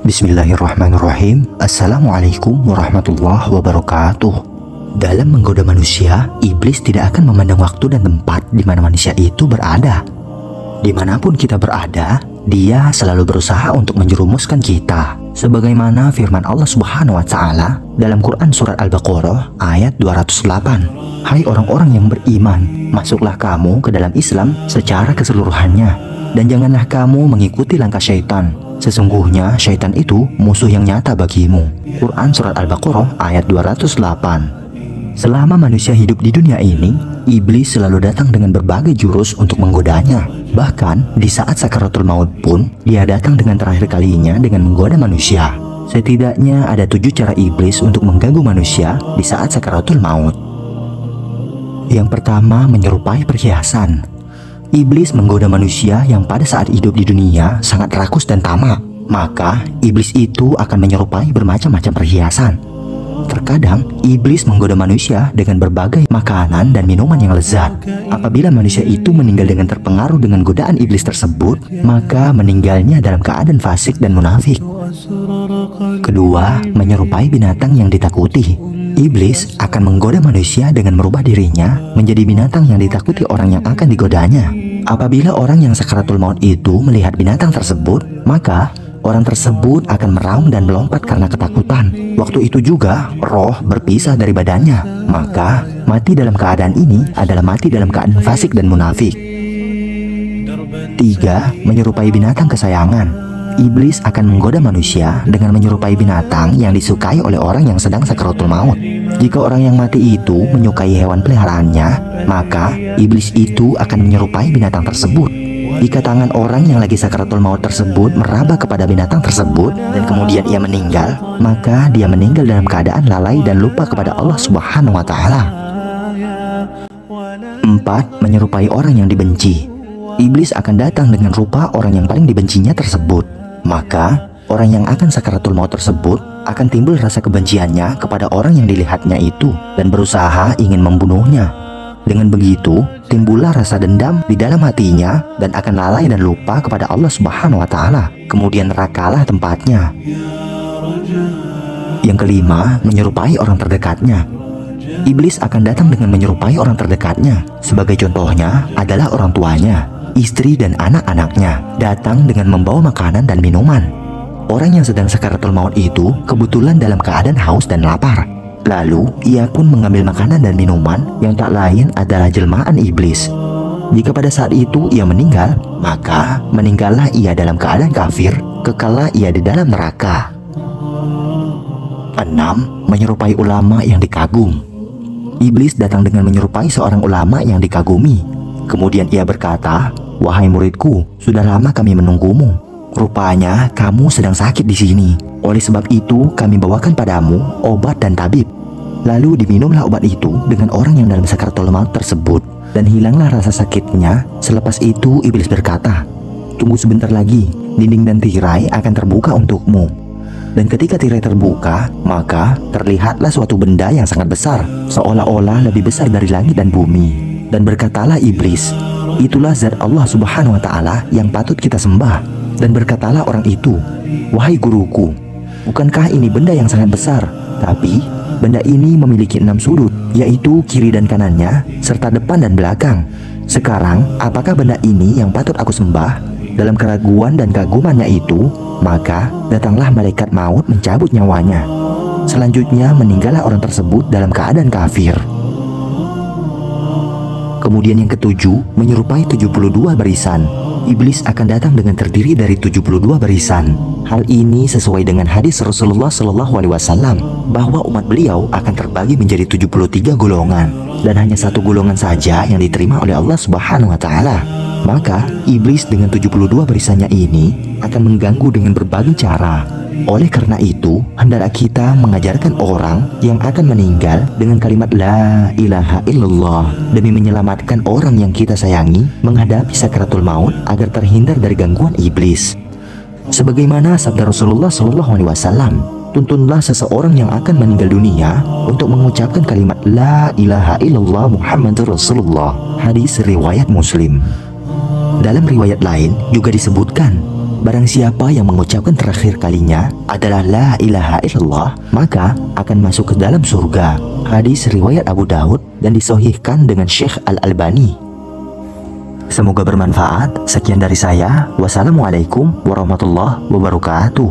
Bismillahirrahmanirrahim. Assalamualaikum warahmatullahi wabarakatuh. Dalam menggoda manusia, iblis tidak akan memandang waktu dan tempat di mana manusia itu berada. Dimanapun kita berada, dia selalu berusaha untuk menjerumuskan kita. Sebagaimana firman Allah Subhanahu wa Ta'ala dalam Quran Surat Al-Baqarah ayat 208. Hai orang-orang yang beriman, masuklah kamu ke dalam Islam secara keseluruhannya, dan janganlah kamu mengikuti langkah syaitan. Sesungguhnya syaitan itu musuh yang nyata bagimu. Quran Surat Al-Baqarah ayat 208. Selama manusia hidup di dunia ini, iblis selalu datang dengan berbagai jurus untuk menggodanya. Bahkan di saat sakaratul maut pun, dia datang dengan terakhir kalinya dengan menggoda manusia. Setidaknya ada 7 cara iblis untuk mengganggu manusia di saat sakaratul maut. Yang pertama, menyerupai perhiasan. Iblis menggoda manusia yang pada saat hidup di dunia sangat rakus dan tamak. Maka, iblis itu akan menyerupai bermacam-macam perhiasan. Terkadang, iblis menggoda manusia dengan berbagai makanan dan minuman yang lezat. Apabila manusia itu meninggal dengan terpengaruh dengan godaan iblis tersebut, maka meninggalnya dalam keadaan fasik dan munafik. Kedua, menyerupai binatang yang ditakuti. Iblis akan menggoda manusia dengan merubah dirinya menjadi binatang yang ditakuti orang yang akan digodanya. Apabila orang yang sakaratul maut itu melihat binatang tersebut, maka orang tersebut akan meraung dan melompat karena ketakutan. Waktu itu juga roh berpisah dari badannya. Maka mati dalam keadaan ini adalah mati dalam keadaan fasik dan munafik. 3. Menyerupai binatang kesayangan. Iblis akan menggoda manusia dengan menyerupai binatang yang disukai oleh orang yang sedang sakaratul maut. Jika orang yang mati itu menyukai hewan peliharaannya, maka iblis itu akan menyerupai binatang tersebut. Jika tangan orang yang lagi sakaratul maut tersebut meraba kepada binatang tersebut dan kemudian ia meninggal, maka dia meninggal dalam keadaan lalai dan lupa kepada Allah Subhanahu wa Ta'ala. 4. Menyerupai orang yang dibenci. Iblis akan datang dengan rupa orang yang paling dibencinya tersebut. Maka, orang yang akan sakaratul maut tersebut akan timbul rasa kebenciannya kepada orang yang dilihatnya itu dan berusaha ingin membunuhnya. Dengan begitu, timbullah rasa dendam di dalam hatinya dan akan lalai dan lupa kepada Allah Subhanahu wa Ta'ala. Kemudian nerakalah tempatnya. Yang kelima, menyerupai orang terdekatnya. Iblis akan datang dengan menyerupai orang terdekatnya. Sebagai contohnya adalah orang tuanya, istri dan anak-anaknya, datang dengan membawa makanan dan minuman. Orang yang sedang sakaratul maut itu kebetulan dalam keadaan haus dan lapar. Lalu ia pun mengambil makanan dan minuman yang tak lain adalah jelmaan iblis. Jika pada saat itu ia meninggal, maka meninggallah ia dalam keadaan kafir, kekallah ia di dalam neraka. 6. Menyerupai ulama yang dikagum. Iblis datang dengan menyerupai seorang ulama yang dikagumi. Kemudian ia berkata, "Wahai muridku, sudah lama kami menunggumu. Rupanya kamu sedang sakit di sini. Oleh sebab itu kami bawakan padamu obat dan tabib." Lalu diminumlah obat itu dengan orang yang dalam sakaratul maut tersebut, dan hilanglah rasa sakitnya. Selepas itu iblis berkata, "Tunggu sebentar lagi, dinding dan tirai akan terbuka untukmu." Dan ketika tirai terbuka, maka terlihatlah suatu benda yang sangat besar, seolah-olah lebih besar dari langit dan bumi. Dan berkatalah iblis, "Itulah zat Allah Subhanahu wa Ta'ala yang patut kita sembah." Dan berkatalah orang itu, "Wahai guruku, bukankah ini benda yang sangat besar? Tapi benda ini memiliki 6 sudut, yaitu kiri dan kanannya, serta depan dan belakang. Sekarang, apakah benda ini yang patut aku sembah?" Dalam keraguan dan kagumannya itu, maka datanglah malaikat maut mencabut nyawanya. Selanjutnya meninggallah orang tersebut dalam keadaan kafir. Kemudian yang ketujuh, menyerupai 72 barisan. Iblis akan datang dengan terdiri dari 72 barisan. Hal ini sesuai dengan hadis Rasulullah SAW bahwa umat beliau akan terbagi menjadi 73 golongan, dan hanya satu golongan saja yang diterima oleh Allah Subhanahu wa Ta'ala. Maka iblis dengan 72 barisannya ini akan mengganggu dengan berbagai cara. Oleh karena itu, hendaklah kita mengajarkan orang yang akan meninggal dengan kalimat La ilaha illallah demi menyelamatkan orang yang kita sayangi menghadapi sakaratul maut agar terhindar dari gangguan iblis. Sebagaimana sabda Rasulullah SAW, tuntunlah seseorang yang akan meninggal dunia untuk mengucapkan kalimat La ilaha illallah Muhammadur Rasulullah. Hadis riwayat Muslim. Dalam riwayat lain juga disebutkan Barang siapa yang mengucapkan terakhir kalinya adalah la ilaha illallah, maka akan masuk ke dalam surga. Hadis riwayat Abu Daud dan disahihkan dengan Syekh Al-Albani. Semoga bermanfaat. Sekian dari saya. Wassalamualaikum warahmatullahi wabarakatuh.